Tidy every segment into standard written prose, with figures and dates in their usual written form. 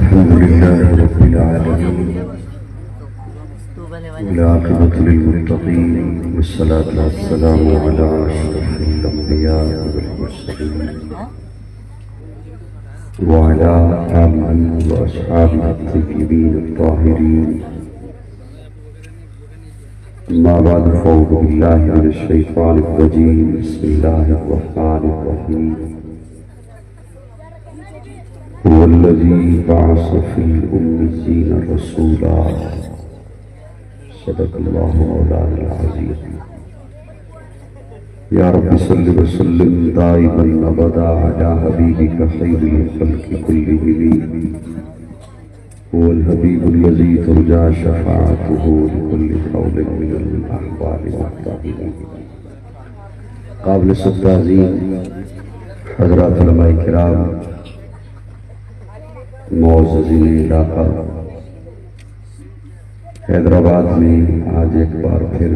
الحمد لله رب العالمين والعاقبة للمتقين والصلاة والسلام على أشرف الأنبياء والمرسلين وعلى آله وأصحابه الطيبين الطاهرين. أما بعد فأعوذ بالله من الشيطان الرجيم. بسم الله الرحمن الرحيم. هو الذي بعث في الأميين رسولا صدق الله مولانا العظيم. يا رب صل وسلم دائما أبدا على حبيبك خير الخلق كلهم. هو الحبيب الذي ترجى شفاعته لكل قول من الأحوال والتعبير. قابل التعظيم حضرات علماء کرام، معززین علاقہ، حیدرآباد میں آج ایک بار پھر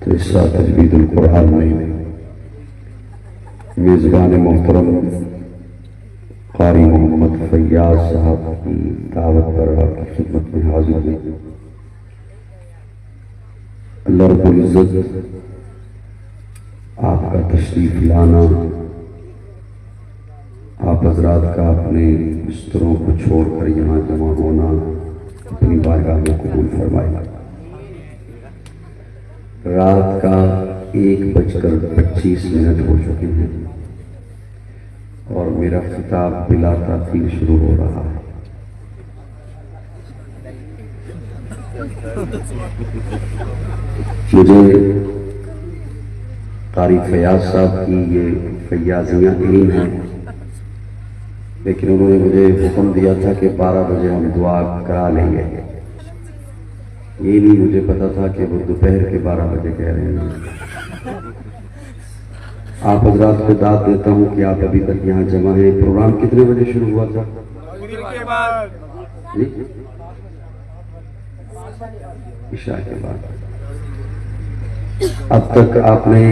تیسرا تجوید القرآن میں میزبان محترم قاری محمد فیاض صاحب کی دعوت پر آپ کی خدمت میں حاضر ہیں. اللہ رب العزت آپ کا تشریف لانا، آپ حضرات کا اپنے بستروں کو چھوڑ کر یہاں جمع ہونا اپنی بارگاہ میں قبول فرمائے. رات کا 1:25 ہو چکے ہیں اور میرا خطاب بلا تاخیر شروع ہو رہا ہے. مجھے قاری فیاض صاحب کی یہ فیاضیاں علم ہیں، لیکن انہوں نے مجھے حکم دیا تھا کہ 12 بجے ہم دعا کرا لیں گے. یہ نہیں مجھے پتا تھا کہ وہ دوپہر کے 12 بجے کہہ رہے ہیں. آپ حضرات کو داد دیتا ہوں کہ آپ ابھی تک یہاں جمع ہیں. پروگرام کتنے بجے شروع ہوا تھا؟ عشاء کے بعد. اب تک آپ نے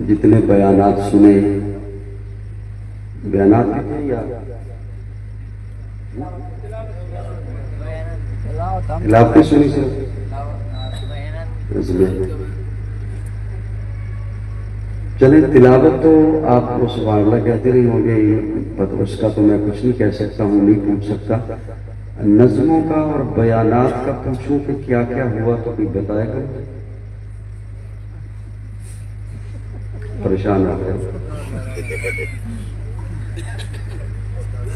جتنے بیانات سنے، بیانات یا علاقے سنی سے چلیں. تلاوت تو آپ کو سبحان اللہ کہتے رہی ہوں گے، اس کا تو میں کچھ نہیں کہہ سکتا ہوں، نہیں پوچھ سکتا. نظموں کا اور بیانات کا پوچھوں کہ کیا کیا ہوا تو کوئی بتائے گا. پریشان آ گئے.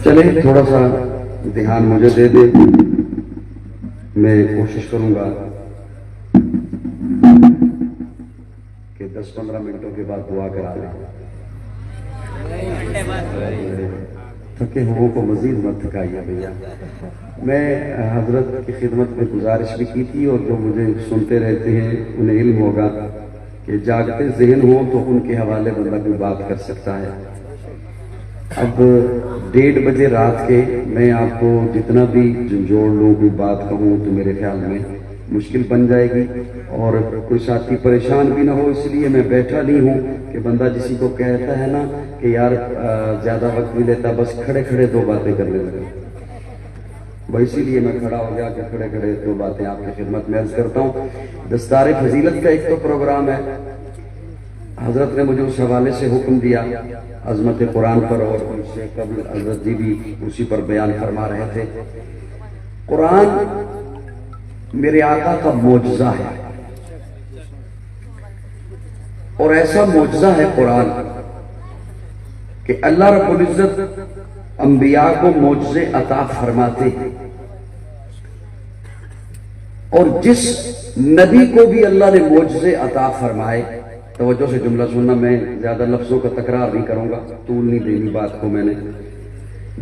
چلیں تھوڑا سا دھیان مجھے دے دے، میں کوشش کروں گا کہ 10-15 منٹوں کے بعد دعا کرا لیں. تھکے ہوں کو مزید مت تھکائیے بھیا. میں حضرت کی خدمت میں گزارش بھی کی تھی، اور جو مجھے سنتے رہتے ہیں انہیں علم ہوگا کہ جاگتے ذہن ہوں تو ان کے حوالے بندہ کوئی بات کر سکتا ہے. اب 1:30 بجے رات کے میں آپ کو جتنا بھی جھنجھوڑ لوں، کوئی بات کہوں تو میرے خیال میں مشکل بن جائے گی اور کوئی ساتھی پریشان بھی نہ ہو. اس لیے میں بیٹھا نہیں ہوں کہ بندہ جسی کو کہتا ہے نا کہ یار زیادہ وقت نہیں لیتا، بس کھڑے کھڑے 2 باتیں کرنے لگے. اسی لیے میں کھڑا ہو گیا کہ کھڑے کھڑے 2 باتیں آپ کی خدمت میں عرض کرتا ہوں. دستار فضیلت کا ایک تو پروگرام ہے، حضرت نے مجھے اس حوالے سے حکم دیا عظمت قرآن پر، اور ان سے قبل حضرت جی بھی اسی پر بیان فرما رہے تھے. قرآن میرے آقا کا معجزہ ہے، اور ایسا معجزہ ہے قرآن کہ اللہ رب العزت انبیاء کو معجزے عطا فرماتے ہیں، اور جس نبی کو بھی اللہ نے معجزے عطا فرمائے، توجہ سے جملہ سننا، میں زیادہ لفظوں کا تکرار نہیں کروں گا، طول نہیں دینی بات کو. میں نے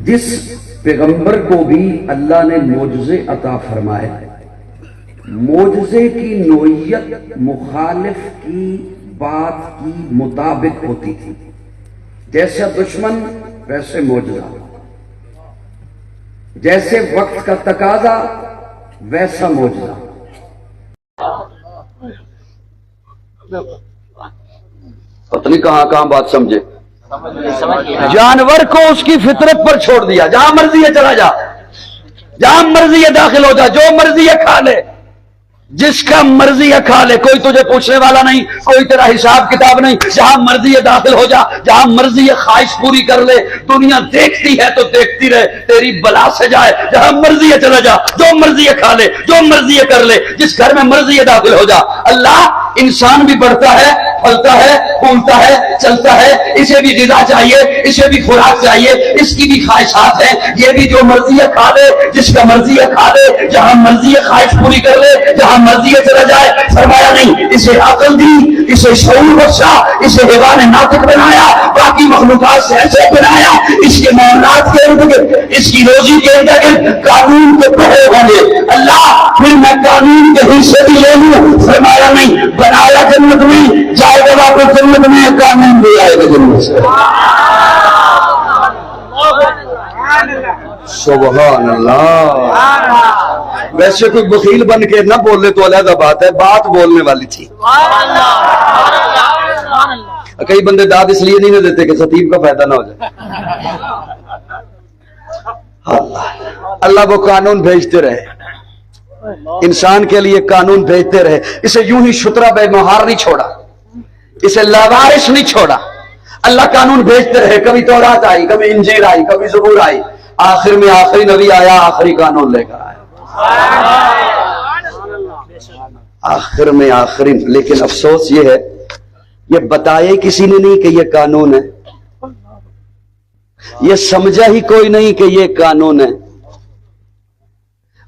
جس پیغمبر کو بھی اللہ نے معجزے عطا فرمائے، معجزے کی نوعیت مخالف کی بات کی مطابق ہوتی تھی. جیسا دشمن ویسے معجزہ، جیسے وقت کا تقاضا ویسا معجزہ. پتہ نہیں کہاں کہاں بات سمجھے. جانور کو اس کی فطرت پر چھوڑ دیا، جہاں مرضی ہے چلا جا، جہاں مرضی ہے داخل ہو جا، جو مرضی ہے کھا لے، جس کا مرضی ہے کھا لے، کوئی تجھے پوچھنے والا نہیں، کوئی تیرا حساب کتاب نہیں، جہاں مرضی ہے داخل ہو جا، جہاں مرضی ہے خواہش پوری کر لے، دنیا دیکھتی ہے تو دیکھتی رہے، تیری بلا سے جائے، جہاں مرضی ہے چلا جا، جو مرضی ہے کھا لے، جو مرضی ہے کر لے، جس گھر میں مرضی ہے داخل ہو جا۔ اللہ انسان بھی بڑھتا ہے، پھلتا ہے، پھولتا ہے، چلتا ہے، اسے بھی غذا چاہیے، اسے بھی خوراک چاہیے، اس کی بھی خواہشات ہیں، یہ بھی جو مرضی ہے کھا لے، جس کا مرضی ہے کھا لے، جہاں مرضی ہے خواہش پوری کر لے، جہاں مرضی ہے چلا جائے۔ فرمایا نہیں، اسے عقل دی، اسے شعور بخشا، اسے حیوان ناطق بنایا، باقی مخلوقات سے ایسے بنایا، اس کے معاملات کے ارد گرد، اس کی روزی کے ارد گرد قانون کے پڑھے ہوں گے۔ اللہ پھر میں قانون کے حصے بھی لے لوں؟ فرمایا نہیں، بنایا جنت میں، جائے گا واپس جنت میں، قانون بھی آئے گا جنت سے۔ سبحان اللہ۔ ویسے کوئی بخیل بن کے نہ بولے تو علیحدہ بات ہے، بات بولنے والی تھی۔ کئی بندے داد اس لیے نہیں نہ دیتے کہ خطیب کا فائدہ نہ ہو جائے۔ اللہ وہ قانون بھیجتے رہے، انسان کے لیے قانون بھیجتے رہے، اسے یوں ہی شترا بے مہار نہیں چھوڑا، اسے لاوارث نہیں چھوڑا۔ اللہ قانون بھیجتے رہے، کبھی تورات آئی، کبھی انجیل آئی، کبھی زبور آئی، آخر میں آخری نبی آیا، آخری قانون لے کر آیا، آخر میں آخری۔ لیکن افسوس یہ ہے، یہ بتایا کسی نے نہیں کہ یہ قانون ہے، یہ سمجھا ہی کوئی نہیں کہ یہ قانون ہے۔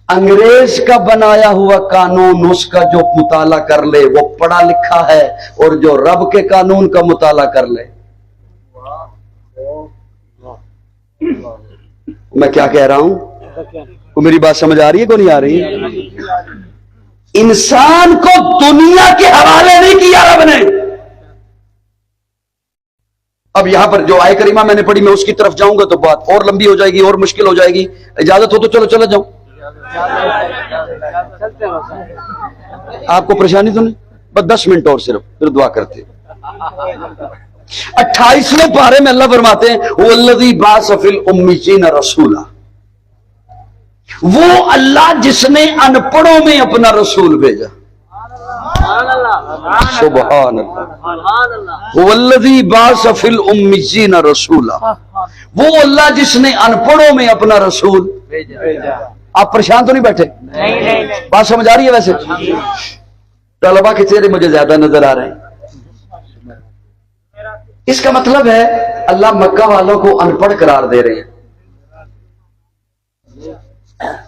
انگریز کا بنایا ہوا قانون، اس کا جو مطالعہ کر لے وہ پڑھا لکھا ہے، اور جو رب کے قانون کا مطالعہ کر لے۔ میں کیا کہہ رہا ہوں؟ کو میری بات سمجھ آ رہی ہے کو نہیں آ رہی؟ انسان کو دنیا کے حوالے نہیں کیا رب نے۔ اب یہاں پر جو آیت کریمہ میں نے پڑھی، میں اس کی طرف جاؤں گا تو بات اور لمبی ہو جائے گی اور مشکل ہو جائے گی۔ اجازت ہو تو چلو چلو جاؤں، آپ کو پریشانی تو نہیں؟ بس 10 منٹ اور صرف، پھر دعا کرتے۔ 28ویں پارے میں اللہ فرماتے ہیں وَالَّذِي بَعَثَ فِي الْأُمِّيِّينَ رَسُولًا، وہ اللہ جس نے ان پڑھوں میں اپنا رسول بھیجا۔ سبحان اللہ۔ وَالَّذِي بَعَثَ فِي الْأُمِّيِّينَ رَسُولًا، وہ اللہ جس نے ان پڑھوں میں اپنا رسول بھیجا۔ آپ پریشان تو نہیں بیٹھے؟ بات سمجھ آ رہی ہے؟ ویسے طلبا کے چہرے مجھے زیادہ نظر آ رہے ہیں۔ اس کا مطلب ہے اللہ مکہ والوں کو ان پڑھ قرار دے رہے ہیں۔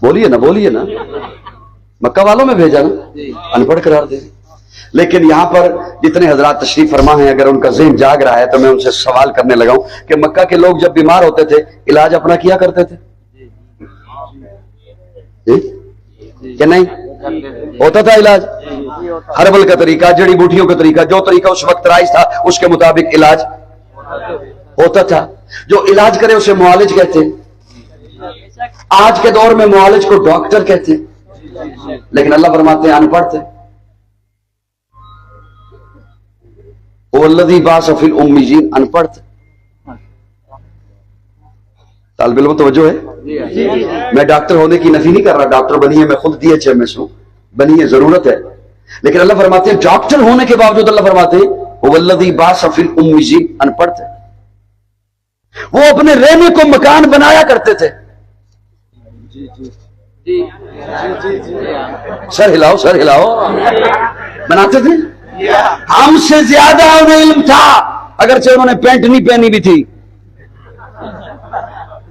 بولیے نا بولیے نا، مکہ والوں میں بھیجا نا، ان پڑھ قرار دے رہے ہیں۔ لیکن یہاں پر جتنے حضرات تشریف فرما ہیں، اگر ان کا ذہن جاگ رہا ہے تو میں ان سے سوال کرنے لگا ہوں کہ مکہ کے لوگ جب بیمار ہوتے تھے علاج اپنا کیا کرتے تھے کہ نہیں؟ ہوتا تھا علاج، ہربل کا طریقہ، جڑی بوٹیوں کا طریقہ، جو طریقہ اس وقت رائج تھا اس کے مطابق علاج ہوتا تھا۔ جو علاج کرے اسے معالج کہتے ہیں۔ آج کے دور میں معالج کو ڈاکٹر کہتے ہیں، لیکن اللہ فرماتے ہیں ان پڑھ تھے۔ وَالَّذِي بَعَثَ فِي الْأُمِّيِّينَ، ان پڑھ تھے۔ طالب علم توجہ ہے، میں ڈاکٹر ہونے کی نفی نہیں کر رہا، ڈاکٹر بنیے، میں خود DHMS ہوں، بنیے، ضرورت ہے، لیکن اللہ فرماتے ہیں ڈاکٹر ہونے کے باوجود اللہ فرماتے ہیں وَالَّذِي بَعَثَ فِي الْأُمِّيِّينَ، ان پڑھ تھے۔ وہ اپنے رہنے کو مکان بنایا کرتے تھے۔ سر ہلاؤ سر ہلاؤ، بناتے تھے۔ ہم سے زیادہ انہیں علم تھا، اگرچہ انہوں نے پینٹ نہیں پہنی بھی تھی،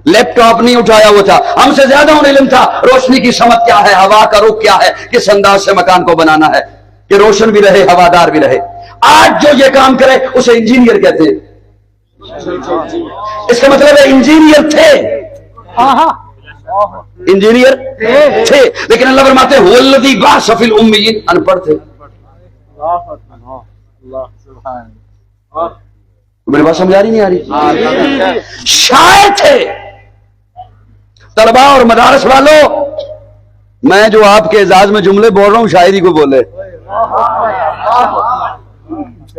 لیپ ٹاپ نہیں اٹھایا ہوا تھا، ہم سے زیادہ انہیں علم تھا روشنی کی سمت کیا ہے، ہوا کا رخ کیا ہے، کس انداز سے مکان کو بنانا ہے کہ روشن بھی رہے، ہوادار بھی رہے۔ آج جو یہ کام کرے اسے انجینئر کہتے ہیں۔ اس کا مطلب ہے انجینئر تھے، انجینئر تھے، لیکن اللہ فرماتے ہیں وَالَّذِي بَعَثَ فِي الْأُمِّيِّينَ، ان پڑھ تھے۔ میری بات سمجھ آ رہی نہیں آ رہی؟ شاعر تھے۔ طلبا اور مدارس والوں، میں جو آپ کے اعزاز میں جملے بول رہا ہوں شاعری کو بولے۔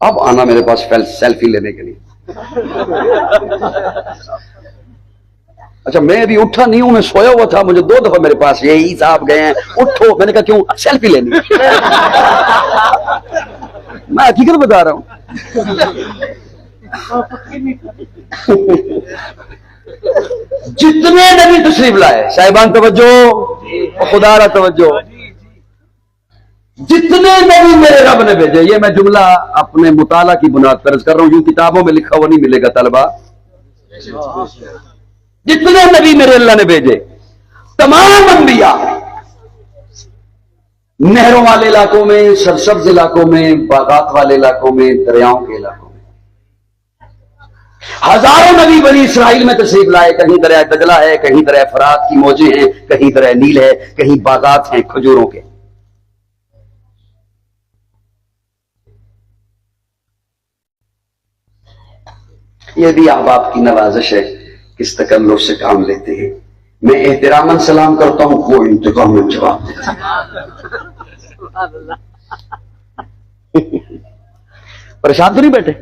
اب آنا میرے پاس سیلفی لینے کے لیے. اچھا میں ابھی اٹھا نہیں ہوں, میں سویا ہوا تھا, مجھے 2 دفعہ میرے پاس یہی صاحب گئے ہیں, اٹھو. میں نے کہا کیوں؟ سیلفی لینی. میں حقیقت بتا رہا ہوں. جتنے نبی تشریف لائے, صاحبان توجہ, خدا را توجہ, جتنے نبی میرے رب نے بھیجے, یہ میں جملہ اپنے مطالعہ کی بنیاد پر عرض کر رہا ہوں, یوں کتابوں میں لکھا ہوا نہیں ملے گا طلبہ. جتنے نبی میرے اللہ نے بھیجے, تمام انبیاء نہروں والے علاقوں میں, سرسبز علاقوں میں, باغات والے علاقوں میں, دریاؤں کے علاقوں میں. ہزاروں نبی بنی اسرائیل میں تشریف لائے. کہیں دریائے دجلہ ہے, کہیں دریائے فرات کی موجیں ہیں, کہیں دریائے نیل ہے, کہیں باغات ہیں کھجوروں کے. یہ بھی احباب کی نوازش ہے, کس تکلف سے کام لیتے ہیں. میں احتراماً سلام کرتا ہوں, وہ انتقام میں جواب دیتا ہے. پریشان تو نہیں بیٹھے؟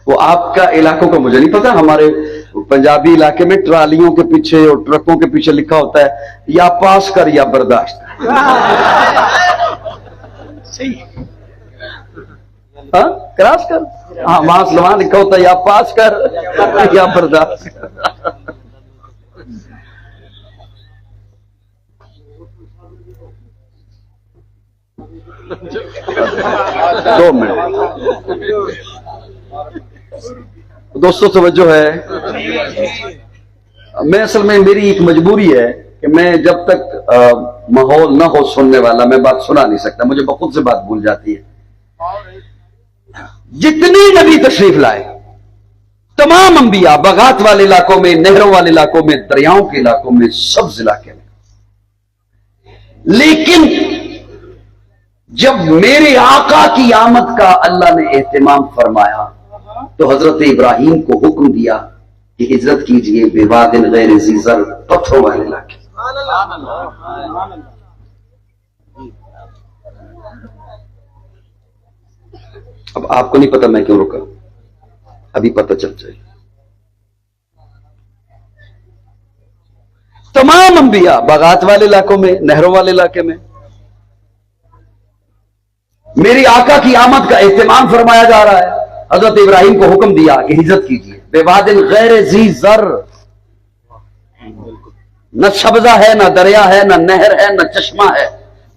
وہ آپ کا علاقوں کا مجھے نہیں پتا. ہمارے پنجابی علاقے میں ٹرالیوں کے پیچھے اور ٹرکوں کے پیچھے لکھا ہوتا ہے یا پاس کر یا برداشت. ہاں کراس کر, ہاں وہاں لکھا ہوتا ہے یا پاس کر یا برداشت کر. 2 منٹ دوستو توجہ ہے. میں اصل میں میری ایک مجبوری ہے کہ میں جب تک ماحول نہ ہو سننے والا میں بات سنا نہیں سکتا, مجھے بخود سے بات بھول جاتی ہے. جتنی نبی تشریف لائے, تمام انبیاء باغات والے علاقوں میں, نہروں والے علاقوں میں, دریاؤں کے علاقوں میں, سبز علاقے میں. لیکن جب میرے آقا کی آمد کا اللہ نے اہتمام فرمایا تو حضرت ابراہیم کو حکم دیا کہ ہجرت کیجئے بواد غیر ذی زرع, پتھروں والے علاقے. اب آپ کو نہیں پتا میں کیوں رکا, ابھی پتہ چل جائے. تمام انبیاء باغات والے علاقوں میں, نہروں والے علاقے میں. میری آقا کی آمد کا اہتمام فرمایا جا رہا ہے. حضرت ابراہیم کو حکم دیا کہ ہجرت کیجیے بواد غیر ذی زرع. نہ سبزہ ہے, نہ دریا ہے, نہ نہر ہے, نہ چشمہ ہے,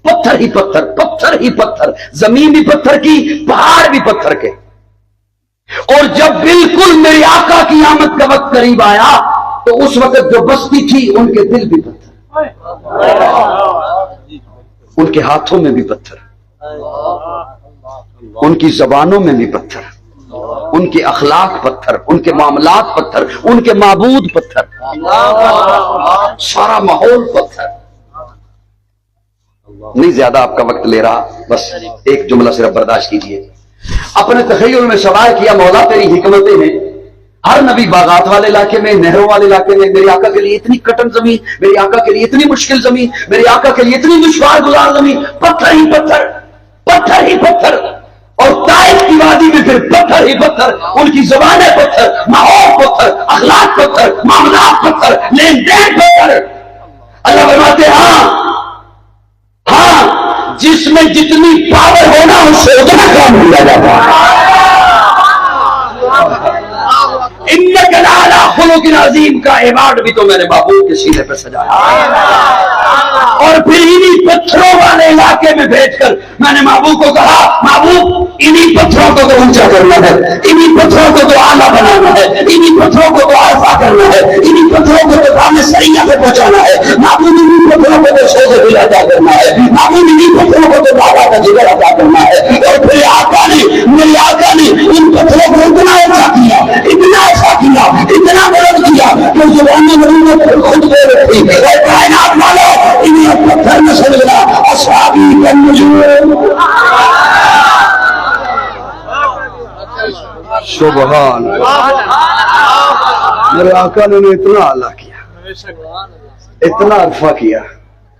پتھر ہی پتھر, پتھر ہی پتھر, زمین بھی پتھر کی, پہاڑ بھی پتھر کے. اور جب بالکل میری آقا کی آمد کا وقت قریب آیا تو اس وقت جو بستی تھی ان کے دل بھی پتھر, ان کے ہاتھوں میں بھی پتھر, ان کی زبانوں میں بھی پتھر, ان کے اخلاق پتھر, ان کے معاملات پتھر, ان کے معبود پتھر, سارا ماحول پتھر. نہیں زیادہ آپ کا وقت لے رہا, بس ایک جملہ صرف برداشت کیجیے. اپنے تخیل میں سوال کیا مولا تیری حکمتیں ہیں, ہر نبی باغات والے علاقے میں, نہروں والے علاقے میں, میرے آقا کے لیے اتنی کٹن زمین, میرے آقا کے لیے اتنی مشکل زمین, میرے آقا کے لیے اتنی دشوار گزار زمین, پتھر ہی پتھر, پتھر ہی پتھر. اور طائف کی وادی میں پھر پتھر ہی پتھر, ان کی زبانیں پتھر, ماحول پتھر, اخلاق پتھر, معاملات پتھر, لین دین پتھر. اللہ فرماتے ہاں ہاں, جس میں جتنی پاور ہونا اس سے اتنا کام لیا جاتا ہے. انک لعلی خلق عظیم کا ایوارڈ بھی تو میں نے محبوب کے سینے پہ سجایا. اور پھر انہی پتھروں والے علاقے میں بھیج کر میں نے محبوب کو کہا, محبوب انہی پتھروں کو تو اونچا کرنا ہے, انہی پتھروں کو تو اعلیٰ بنانا ہے, انہی پتھروں کو تو عارفہ کرنا ہے, انہی پتھروں کو تو کام سریہ پہ پہنچانا ہے, محبوب انہی پتھروں کو تو شوق دل عطا کرنا ہے, محبوب انہی پتھروں کو تو بابا کا جگر عطا کرنا ہے. اور پھر آقا نے, میرے آقا نے ان پتھروں کو اتنا ایسا کیا, اتنا ایسا کیا, اتنا بلند کیا کہ زبانیں مرینوں پر خود بے رکھی. اور کائنات والوں انہیں پتھر میں سمجھنا اصحابی النجوم. سبحان میرے آقا نے اتنا اعلیٰ کیا, اتنا عرفہ کیا,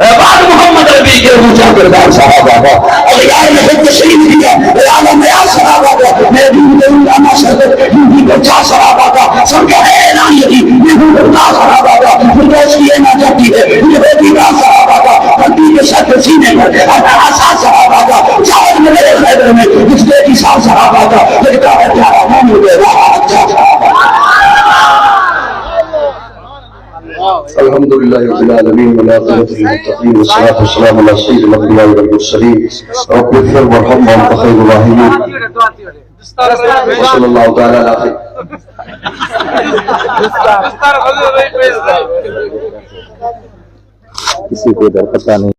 بعد محمد عربی کے اونچا کردار صحابہ کا اور یار نے خود تشریف دیا عالم یا صحابہ کا میں بھی علامہ شرط ہندی کو چار صحابہ کا سب کا ہے اعلان یہی میں ہوں اللہ صحابہ کا فردوس کی اینا جاتی ہے یہ بیٹی کا صحابہ کا قلبی کے ساتھ سینے میں آسان صحابہ کا جاؤ میں میرے خیبر میں اس بیٹی صاحب صحابہ کا لگتا ہے پیارا محمود اچھا صحابہ الحمد لله رب العالمين والعاقبة للمتقين والصلاة والسلام على سيد الأنبياء والمرسلين رب اغفر وارحم وأنت خير الراحمين وصلى الله تعالى على خير. کسی کو ادھر پتہ نہیں.